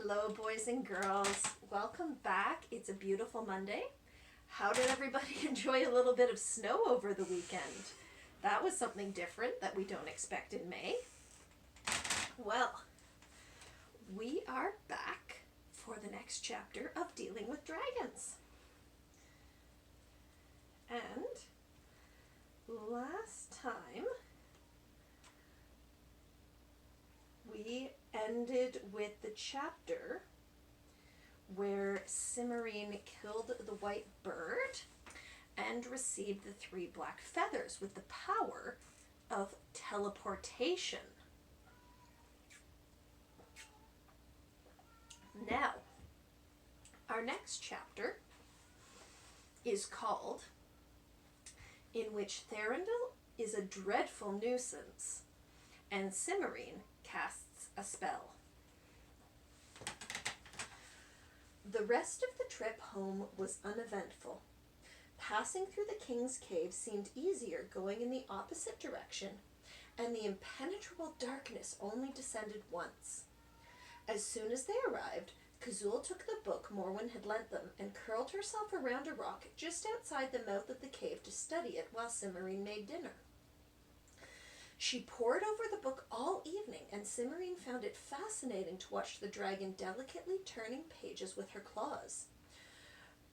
Hello, boys and girls. Welcome back. It's a beautiful Monday. How did everybody enjoy a little bit of snow over the weekend? That was something different that we don't expect in May. Well, we are back for the next chapter of Dealing with Dragons. And last time we ended with the chapter where Cimmerian killed the white bird and received the 3 black feathers with the power of teleportation. Now, our next chapter is called In which Thranduil is a dreadful nuisance and Cimmerian casts a spell. The rest of the trip home was uneventful. Passing through the king's cave seemed easier going in the opposite direction, and the impenetrable darkness only descended once. As soon as they arrived, Kazul took the book Morwen had lent them and curled herself around a rock just outside the mouth of the cave to study it while Cimmerian made dinner. She pored over the book all evening, and Cimmerian found it fascinating to watch the dragon delicately turning pages with her claws.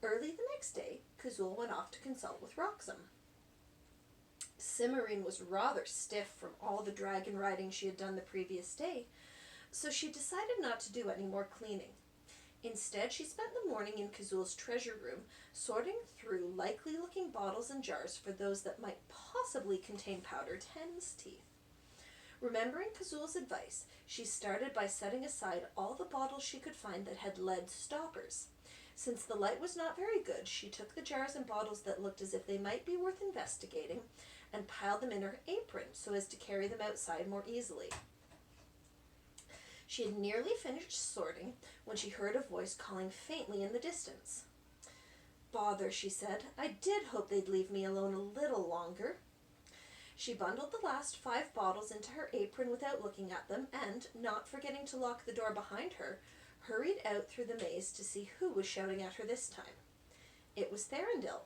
Early the next day, Kazul went off to consult with Roxam. Cimmerian was rather stiff from all the dragon riding she had done the previous day, so she decided not to do any more cleaning. Instead, she spent the morning in Kazul's treasure room, sorting through likely-looking bottles and jars for those that might possibly contain powdered hen's teeth. Remembering Kazul's advice, she started by setting aside all the bottles she could find that had lead stoppers. Since the light was not very good, she took the jars and bottles that looked as if they might be worth investigating and piled them in her apron so as to carry them outside more easily. She had nearly finished sorting when she heard a voice calling faintly in the distance. "Bother," she said. "I did hope they'd leave me alone a little longer." She bundled the last 5 bottles into her apron without looking at them and, not forgetting to lock the door behind her, hurried out through the maze to see who was shouting at her this time. It was Thranduil.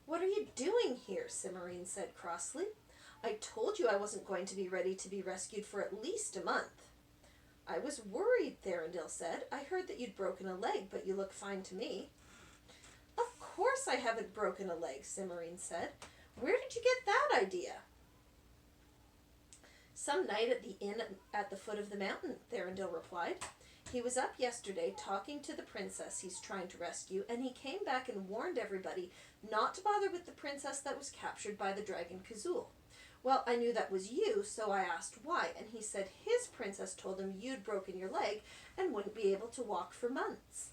"What are you doing here?" Cimmerian said crossly. "I told you I wasn't going to be ready to be rescued for at least a month." "I was worried," Thranduil said. "I heard that you'd broken a leg, but you look fine to me." "Of course I haven't broken a leg," Cimmerian said. "Where did you get that idea?" "Some night at the inn at the foot of the mountain," Thranduil replied. "He was up yesterday talking to the princess he's trying to rescue, and he came back and warned everybody not to bother with the princess that was captured by the dragon Kazul. Well, I knew that was you, so I asked why, and he said his princess told him you'd broken your leg and wouldn't be able to walk for months."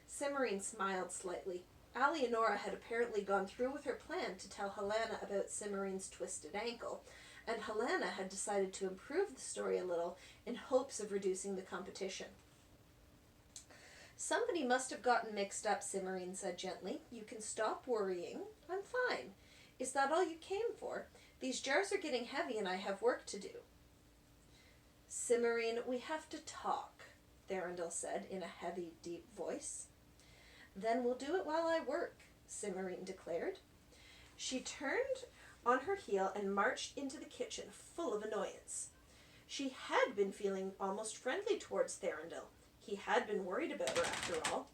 Cimmerian smiled slightly. Alienora had apparently gone through with her plan to tell Helena about Cimmerian's twisted ankle, and Helena had decided to improve the story a little in hopes of reducing the competition. "Somebody must have gotten mixed up," Cimmerian said gently. "You can stop worrying. I'm fine. Is that all you came for? These jars are getting heavy and I have work to do." "Cimmerian, we have to talk," Thranduil said in a heavy, deep voice. "Then we'll do it while I work," Cimmerian declared. She turned on her heel and marched into the kitchen full of annoyance. She had been feeling almost friendly towards Thranduil. He had been worried about her after all,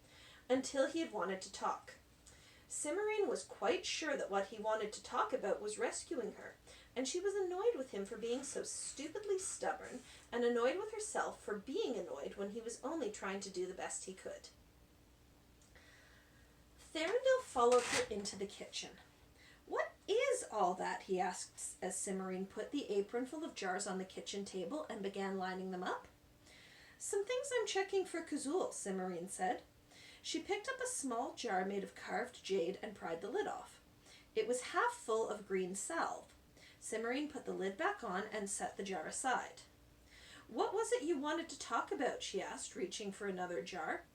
until he had wanted to talk. Cimmerian was quite sure that what he wanted to talk about was rescuing her, and she was annoyed with him for being so stupidly stubborn, and annoyed with herself for being annoyed when he was only trying to do the best he could. Thranduil followed her into the kitchen. "What is all that?" he asked as Cimmerian put the apron full of jars on the kitchen table and began lining them up. "Some things I'm checking for Kazul," Cimmerian said. She picked up a small jar made of carved jade and pried the lid off. It was half full of green salve. Cimmerian put the lid back on and set the jar aside. "What was it you wanted to talk about?" she asked, reaching for another jar.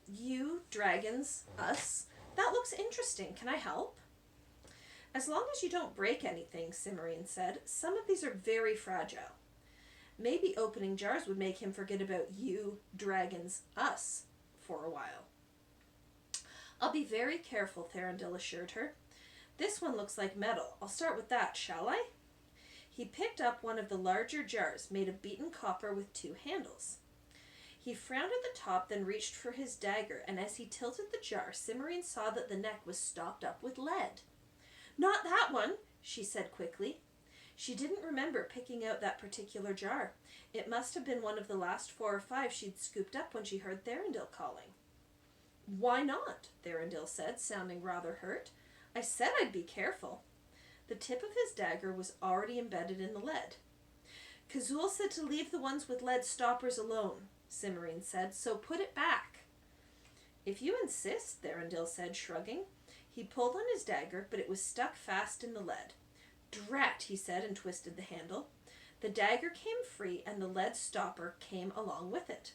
"You, dragons, us. That looks interesting. Can I help?" "As long as you don't break anything," Cimmerian said. "Some of these are very fragile." Maybe opening jars would make him forget about you, dragons, us, for a while. I'll be very careful, Thranduil assured her. This one looks like metal. I'll start with that, shall I? He picked up one of the larger jars, made of beaten copper with 2 handles. He frowned at the top, then reached for his dagger, and as he tilted the jar, Cimmerian saw that the neck was stopped up with lead. Not that one, she said quickly. She didn't remember picking out that particular jar. It must have been one of the last 4 or 5 she'd scooped up when she heard Thranduil calling. Why not? Thranduil said, sounding rather hurt. I said I'd be careful. The tip of his dagger was already embedded in the lead. Kazul said to leave the ones with lead stoppers alone, Cimmerian said, so put it back. If you insist, Thranduil said, shrugging. He pulled on his dagger, but it was stuck fast in the lead. Drat, he said, and twisted the handle. The dagger came free, and the lead stopper came along with it.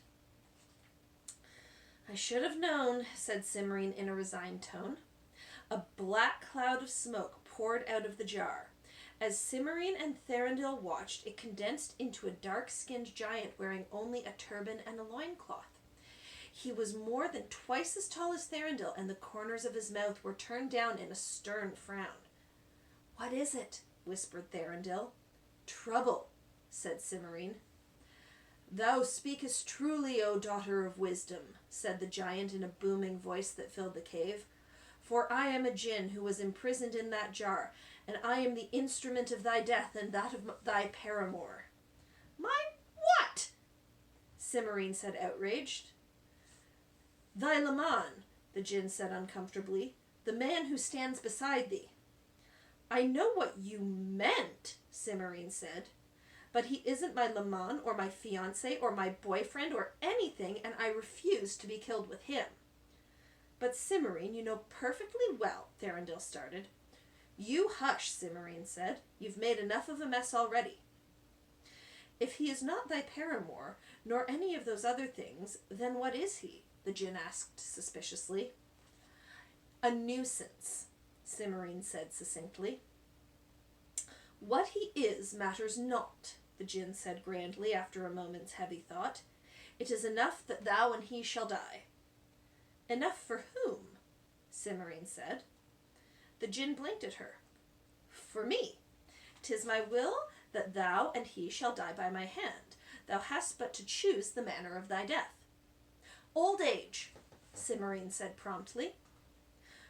I should have known, said Cimmerian in a resigned tone. A black cloud of smoke poured out of the jar. As Cimmerian and Thranduil watched, it condensed into a dark-skinned giant wearing only a turban and a loincloth. He was more than twice as tall as Thranduil, and the corners of his mouth were turned down in a stern frown. What is it? Whispered Thranduil. Trouble, said Cimmerian. Thou speakest truly, O daughter of wisdom, said the giant in a booming voice that filled the cave. For I am a djinn who was imprisoned in that jar, and I am the instrument of thy death and that of thy paramour. My what? Cimmerian said, outraged. Thy Leman, the djinn said uncomfortably, the man who stands beside thee. I know what you meant, Cimmerian said, but he isn't my Leman or my fiancé or my boyfriend or anything, and I refuse to be killed with him. But Cimmerian, you know perfectly well, Thranduil started. You hush, Cimmerian said. You've made enough of a mess already. If he is not thy paramour, nor any of those other things, then what is he? The djinn asked suspiciously. A nuisance, Cimmerian said succinctly. What he is matters not, the djinn said grandly after a moment's heavy thought. It is enough that thou and he shall die. Enough for whom? Cimmerian said. The djinn blinked at her. For me. 'Tis my will that thou and he shall die by my hand. Thou hast but to choose the manner of thy death. Old age, Cimmerian said promptly.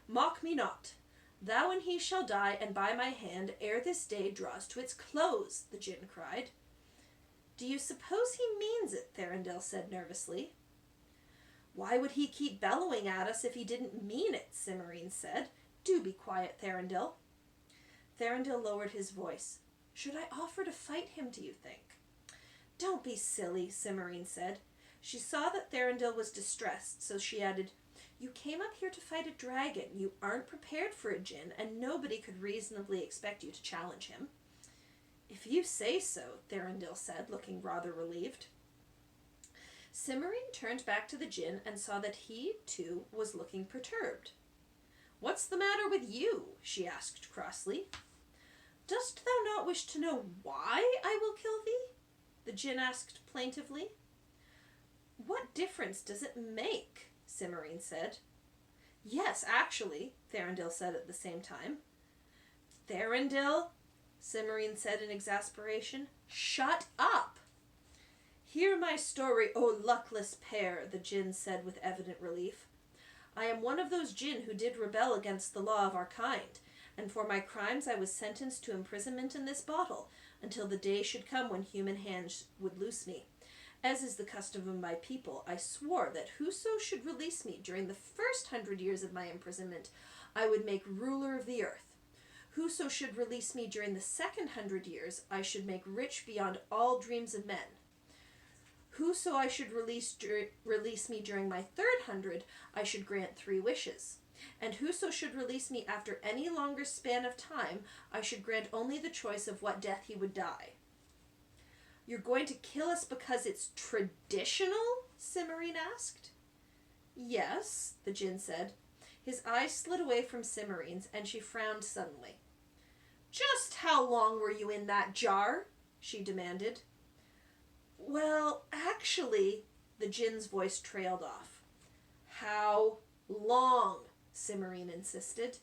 Mock me not. Thou and he shall die, and by my hand, ere this day draws to its close, the djinn cried. Do you suppose he means it? Thranduil said nervously. Why would he keep bellowing at us if he didn't mean it? Cimmerian said. Do be quiet, Thranduil. Thranduil lowered his voice. Should I offer to fight him, do you think? Don't be silly, Cimmerian said. She saw that Thranduil was distressed, so she added, You came up here to fight a dragon. You aren't prepared for a djinn, and nobody could reasonably expect you to challenge him. If you say so, Thranduil said, looking rather relieved. Cimmerian turned back to the djinn and saw that he, too, was looking perturbed. What's the matter with you? She asked crossly. Dost thou not wish to know why I will kill thee? The djinn asked plaintively. What difference does it make? Cimmerian said. Yes, actually, Thranduil said at the same time. Thranduil, Cimmerian said in exasperation, shut up! Hear my story, O luckless pair, the djinn said with evident relief. I am one of those djinn who did rebel against the law of our kind, and for my crimes I was sentenced to imprisonment in this bottle, until the day should come when human hands would loose me. As is the custom of my people, I swore that whoso should release me during the first 100 years of my imprisonment, I would make ruler of the earth. Whoso should release me during the second 100 years, I should make rich beyond all dreams of men. Whoso I should release me during my third 100, I should grant 3 wishes. And whoso should release me after any longer span of time, I should grant only the choice of what death he would die. You're going to kill us because it's traditional? Cimmerian asked. Yes, the djinn said. His eyes slid away from Cimmerian's, and she frowned suddenly. Just how long were you in that jar? She demanded. Well, actually, the Jinn's voice trailed off. How long? Cimmerian insisted.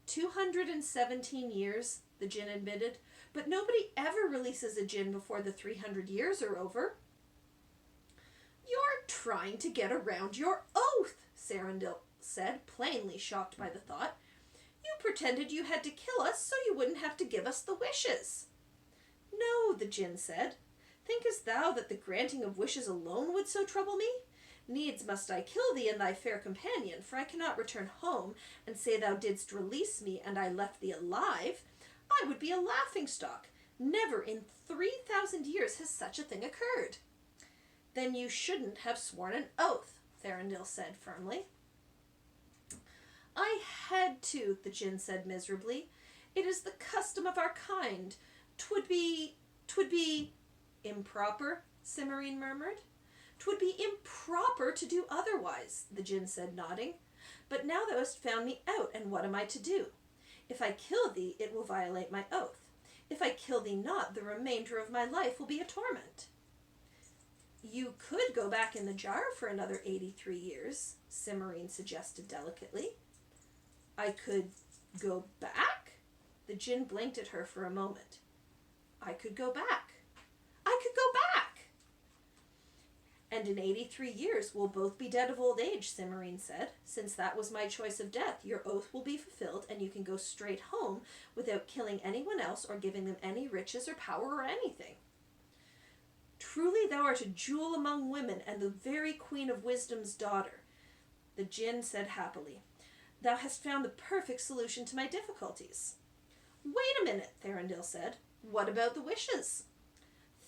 217 years, the Jinn admitted, but nobody ever releases a Jinn before the 300 years are over. You're trying to get around your oath, Serendil said, plainly shocked by the thought. You pretended you had to kill us so you wouldn't have to give us the wishes. No, the Jinn said. Thinkest thou that the granting of wishes alone would so trouble me? Needs must I kill thee and thy fair companion, for I cannot return home and say thou didst release me and I left thee alive. I would be a laughingstock. Never in 3,000 years has such a thing occurred. Then you shouldn't have sworn an oath, Thranduil said firmly. I had to, the Jinn said miserably. It is the custom of our kind. 'Twould be improper, Cimmerian murmured. 'Twould be improper to do otherwise, the Jinn said, nodding. But now thou hast found me out, and what am I to do? If I kill thee, it will violate my oath. If I kill thee not, the remainder of my life will be a torment. You could go back in the jar for another 83 years, Cimmerian suggested delicately. I could go back? The Jinn blinked at her for a moment. I could go back. I could go back! And in 83 years we'll both be dead of old age, Cimmerian said. Since that was my choice of death, your oath will be fulfilled and you can go straight home without killing anyone else or giving them any riches or power or anything. Truly thou art a jewel among women and the very queen of wisdom's daughter, the Jinn said happily. Thou hast found the perfect solution to my difficulties. Wait a minute, Thranduil said. What about the wishes?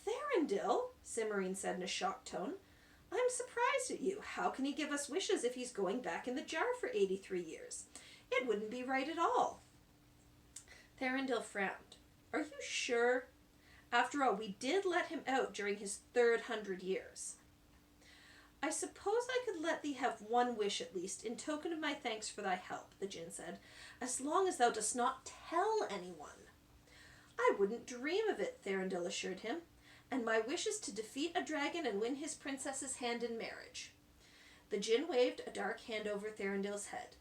Thranduil, Cimmerian said in a shocked tone. I'm surprised at you. How can he give us wishes if he's going back in the jar for 83 years? It wouldn't be right at all. Thranduil frowned. Are you sure? After all, we did let him out during his 300 years. I suppose I could let thee have one wish at least, in token of my thanks for thy help, the Jinn said, as long as thou dost not tell anyone. I wouldn't dream of it, Thranduil assured him, and my wish is to defeat a dragon and win his princess's hand in marriage. The Jinn waved a dark hand over Thranduil's head.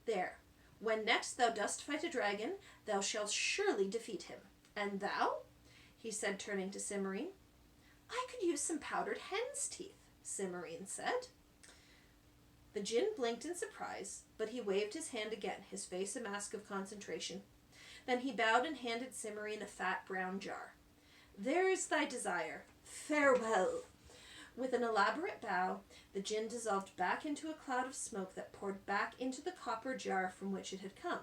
There, when next thou dost fight a dragon, thou shalt surely defeat him. And thou? He said, turning to Cimmerian. I could use some powdered hen's teeth, Cimmerian said. The Jinn blinked in surprise, but he waved his hand again, his face a mask of concentration. Then he bowed and handed Cimmerian a fat brown jar. There's thy desire. Farewell. With an elaborate bow, the Jinn dissolved back into a cloud of smoke that poured back into the copper jar from which it had come.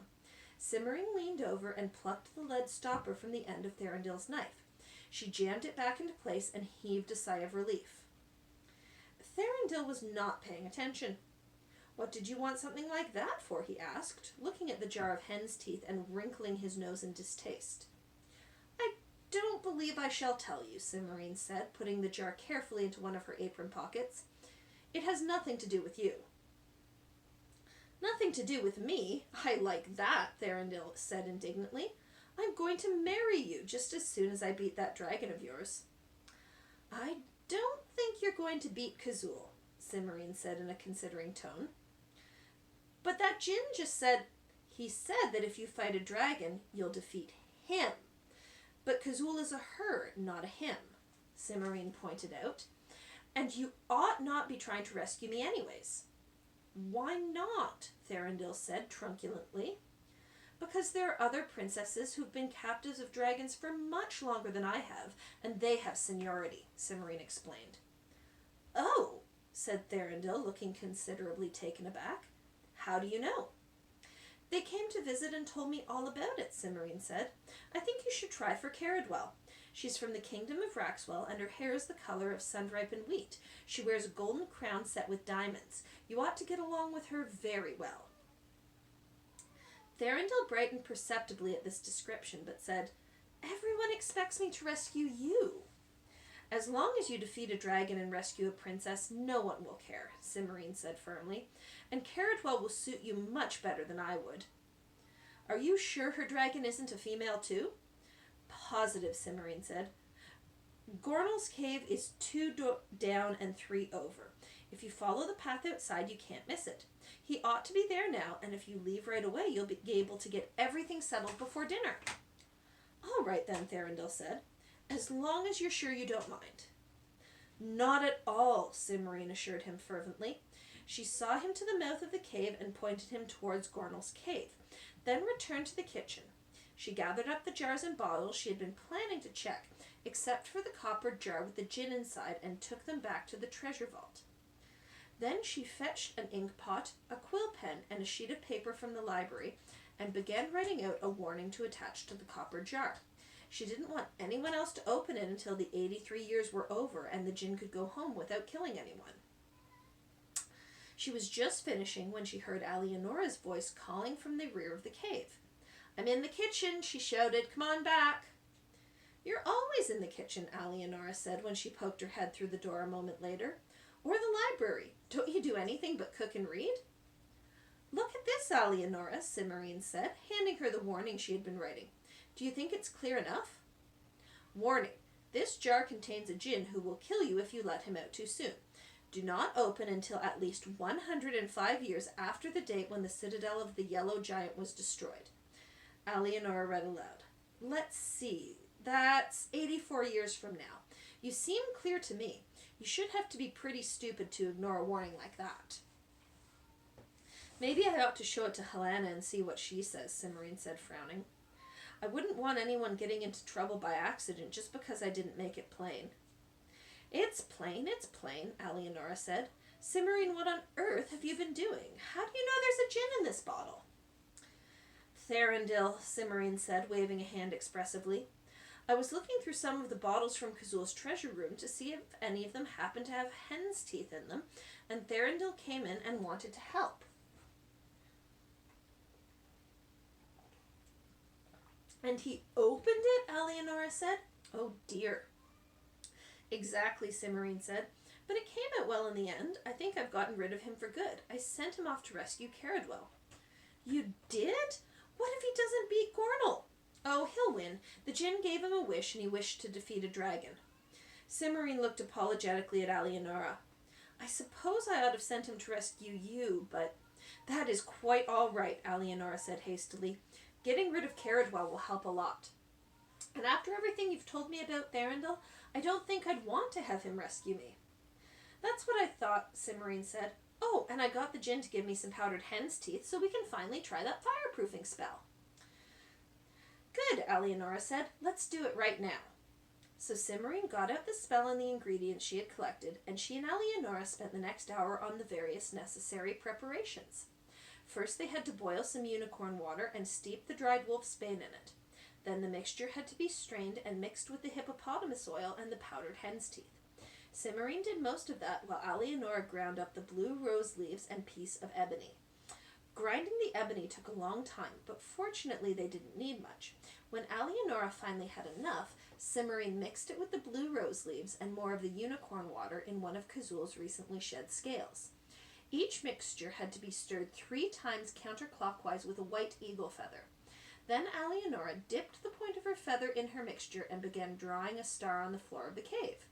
Cimmerian leaned over and plucked the lead stopper from the end of Thranduil's knife. She jammed it back into place and heaved a sigh of relief. Thranduil was not paying attention. What did you want something like that for? He asked, looking at the jar of hen's teeth and wrinkling his nose in distaste. I don't believe I shall tell you, Cimmerian said, putting the jar carefully into one of her apron pockets. It has nothing to do with you. Nothing to do with me? I like that, Thranduil said indignantly. I'm going to marry you just as soon as I beat that dragon of yours. I don't think you're going to beat Kazul, Cimmerian said in a considering tone. But that Jinn just said, he said that if you fight a dragon, you'll defeat him. But Kazul is a her, not a him, Cimmerian pointed out. And you ought not be trying to rescue me anyways. Why not? Thranduil said truculently. Because there are other princesses who've been captives of dragons for much longer than I have, and they have seniority, Cimmerian explained. Oh, said Thranduil, looking considerably taken aback. How do you know? They came to visit and told me all about it, Cimmerian said. I think you should try for Caradwell. She's from the kingdom of Raxwell, and her hair is the color of sun-ripened wheat. She wears a golden crown set with diamonds. You ought to get along with her very well. Thranduil brightened perceptibly at this description, but said, Everyone expects me to rescue you. As long as you defeat a dragon and rescue a princess, no one will care, Cimmerian said firmly, and Caradwell will suit you much better than I would. Are you sure her dragon isn't a female too? Positive, Cimmerian said. Gornal's cave is 2 down and 3 over. If you follow the path outside, you can't miss it. He ought to be there now, and if you leave right away, you'll be able to get everything settled before dinner. All right then, Thranduil said, as long as you're sure you don't mind. Not at all, Cymorine assured him fervently. She saw him to the mouth of the cave and pointed him towards Gornal's cave, then returned to the kitchen. She gathered up the jars and bottles she had been planning to check, except for the copper jar with the gin inside, and took them back to the treasure vault. Then she fetched an ink pot, a quill pen, and a sheet of paper from the library, and began writing out a warning to attach to the copper jar. She didn't want anyone else to open it until the 83 years were over and the jinn could go home without killing anyone. She was just finishing when she heard Alienora's voice calling from the rear of the cave. I'm in the kitchen, she shouted. Come on back. You're always in the kitchen, Alienora said when she poked her head through the door a moment later. Or the library. Don't you do anything but cook and read? Look at this, Alienora, Cymorine said, handing her the warning she had been writing. Do you think it's clear enough? Warning. This jar contains a jinn who will kill you if you let him out too soon. Do not open until at least 105 years after the date when the citadel of the Yellow Giant was destroyed. Alienora read aloud. Let's see. That's 84 years from now. You seem clear to me. You should have to be pretty stupid to ignore a warning like that. Maybe I ought to show it to Helena and see what she says, Cymorine said, frowning. I wouldn't want anyone getting into trouble by accident just because I didn't make it plain. It's plain, Alienora said. Cymorine, what on earth have you been doing? How do you know there's a gin in this bottle? Thranduil, Cymorine said, waving a hand expressively. I was looking through some of the bottles from Kazul's treasure room to see if any of them happened to have hen's teeth in them, and Thranduil came in and wanted to help. And he opened it, Alienora said. Oh dear. Exactly, Cymorine said. But it came out well in the end. I think I've gotten rid of him for good. I sent him off to rescue Caradwell. You did? What if he doesn't beat Gornal? Oh, he'll win. The jinn gave him a wish, and he wished to defeat a dragon. Cymorine looked apologetically at Alienora. I suppose I ought to have sent him to rescue you, but that is quite all right, Alienora said hastily. Getting rid of Caradwell will help a lot. And after everything you've told me about Thranduil, I don't think I'd want to have him rescue me. That's what I thought, Cymorine said. Oh, and I got the jinn to give me some powdered hen's teeth so we can finally try that fireproofing spell. Good, Alienora said. Let's do it right now. So Cymorine got out the spell and the ingredients she had collected, and she and Alienora spent the next hour on the various necessary preparations. First they had to boil some unicorn water and steep the dried wolf's bane in it. Then the mixture had to be strained and mixed with the hippopotamus oil and the powdered hen's teeth. Cymorine did most of that while Alienora ground up the blue rose leaves and piece of ebony. Grinding the ebony took a long time, but fortunately they didn't need much. When Alienora finally had enough, Cymorine mixed it with the blue rose leaves and more of the unicorn water in one of Kazul's recently shed scales. Each mixture had to be stirred 3 times counterclockwise with a white eagle feather. Then Alienora dipped the point of her feather in her mixture and began drawing a star on the floor of the cave.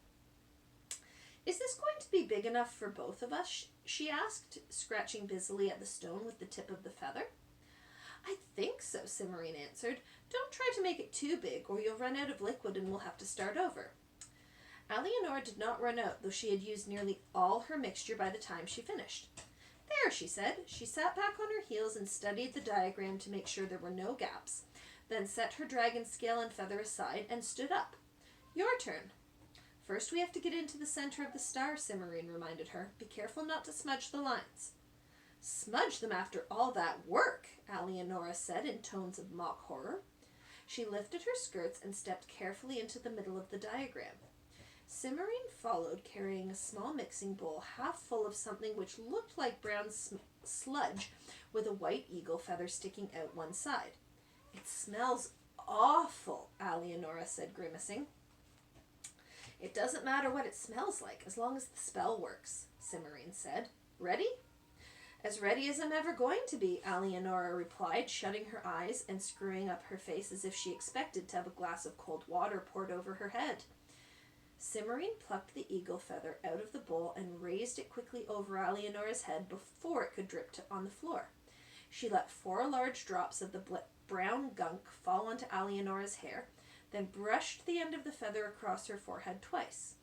Is this going to be big enough for both of us? She asked, scratching busily at the stone with the tip of the feather. I think so, Cymorine answered. Don't try to make it too big, or you'll run out of liquid and we'll have to start over. Alienora did not run out, though she had used nearly all her mixture by the time she finished. There, she said. She sat back on her heels and studied the diagram to make sure there were no gaps, then set her dragon scale and feather aside and stood up. Your turn. First we have to get into the center of the star, Cymorine reminded her. Be careful not to smudge the lines. Smudge them after all that work, Alienora said in tones of mock horror. She lifted her skirts and stepped carefully into the middle of the diagram. Cymorine followed, carrying a small mixing bowl half full of something which looked like brown sludge with a white eagle feather sticking out one side. It smells awful, Alienora said, grimacing. It doesn't matter what it smells like, as long as the spell works, Cymorine said. Ready? As ready as I'm ever going to be, Alienora replied, shutting her eyes and screwing up her face as if she expected to have a glass of cold water poured over her head. Cimmerian plucked the eagle feather out of the bowl and raised it quickly over Alienora's head before it could drip on the floor. She let 4 large drops of the brown gunk fall onto Alienora's hair, then brushed the end of the feather across her forehead twice.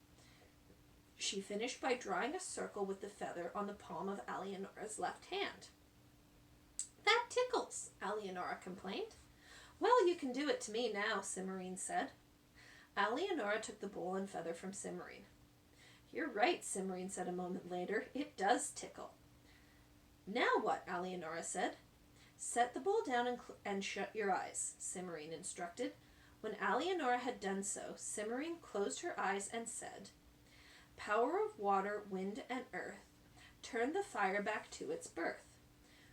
She finished by drawing a circle with the feather on the palm of Alienora's left hand. "That tickles," Alienora complained. "Well, you can do it to me now," Cimmerian said. Alienora took the bowl and feather from Cimmerian. "You're right," Cimmerian said a moment later. "It does tickle." "Now what?" Alienora said. "Set the bowl down and shut your eyes," Cimmerian instructed. When Alienora had done so, Cimmerian closed her eyes and said, "Power of water, wind, and earth, turn the fire back to its birth.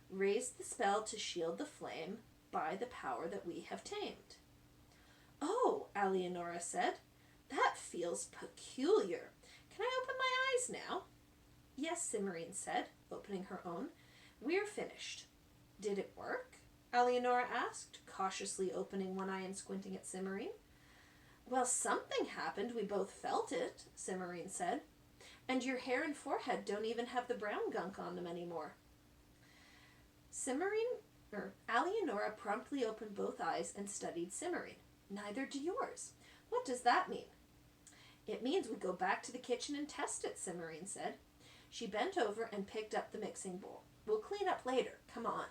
Raise the spell to shield the flame by the power that we have tamed." "Oh," Alienora said, "that feels peculiar. Can I open my eyes now?" "Yes," Cimmerian said, opening her own. "We're finished." "Did it work?" Alienora asked, cautiously opening one eye and squinting at Cimmerian. "Well, something happened. We both felt it," Cimmerian said. "And your hair and forehead don't even have the brown gunk on them anymore." Alienora promptly opened both eyes and studied Cimmerian. "Neither do yours. What does that mean?" "It means we go back to the kitchen and test it," Cimmerian said. She bent over and picked up the mixing bowl. "We'll clean up later. Come on."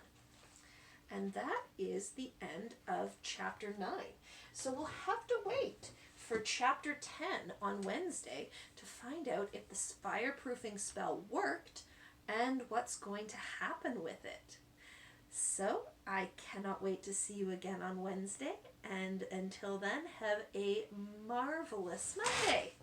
And that is the end of chapter 9. So we'll have to wait for chapter 10 on Wednesday to find out if the fireproofing spell worked and what's going to happen with it. So I cannot wait to see you again on Wednesday, and until then, have a marvelous Monday.